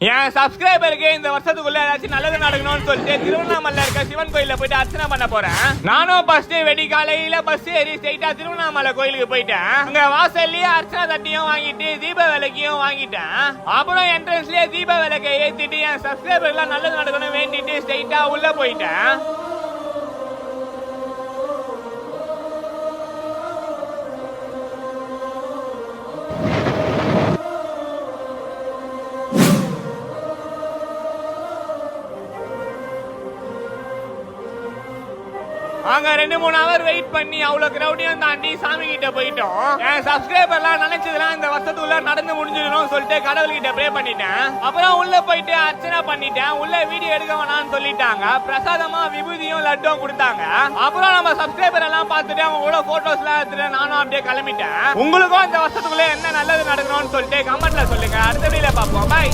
என் சப்ஸ்கிரைபருக்கு இந்த வருஷத்துக்குள்ள ஏதாச்சும் நல்லது நடக்கணும்னு சொல்லிட்டு திருவண்ணாமலை இருக்க சிவன் கோயில போயிட்டு அர்ச்சனை பண்ண போறேன். நானும் ஃபர்ஸ்ட் வெடி காலையில பஸ் ஏறி ஸ்ட்ரைட்டா திருவண்ணாமலை கோயிலுக்கு போயிட்டேன். அங்க வாசல்லயே அர்ச்சனை தட்டியும் வாங்கிட்டு தீப விளக்கையும் வாங்கிட்டேன். அப்புறம் என்ட்ரன்ஸ்லயே தீப விளக்கை ஏத்திட்டு என் சப்ஸ்கிரைபர் எல்லாம் நல்லது நடக்கணும் வேண்டிட்டு ஸ்ட்ரைட்டா உள்ள போயிட்டேன். அங்க 2-3 ஹவர் வெயிட் பண்ணி அவ்வளவு கிரௌடியும் தாண்டி சாமி கிட்ட போயிட்டோம். என் சப்ஸ்கிரைபர்லாம் நினைச்சதுலாம் இந்த வருஷத்துக்குள்ள நடந்து முடிஞ்சிடணும் சொல்லிட்டு கடவுள் கிட்ட ப்ரே பண்ணிட்டேன். அப்புறம் உள்ள போயிட்டு அர்ச்சனை பண்ணிட்டேன். உள்ள வீடியோ எடுக்க வேணாம்னு சொல்லிட்டாங்க. பிரசாதமா விபூதியும் லட்டும் கொடுத்தாங்க. அப்புறம் நம்ம சப்ஸ்கிரைபர் எல்லாம் பார்த்துட்டு அவங்க கூட போட்டோஸ் எல்லாம் எடுத்துட்டு நானும் அப்படியே கிளம்பிட்டேன். உங்களுக்கும் இந்த வருஷத்துக்குள்ள என்ன நல்லது நடக்கணும்னு சொல்லிட்டு கமெண்ட்ல சொல்லுங்க. அடுத்த வீடியோல பார்ப்போம். பாய்.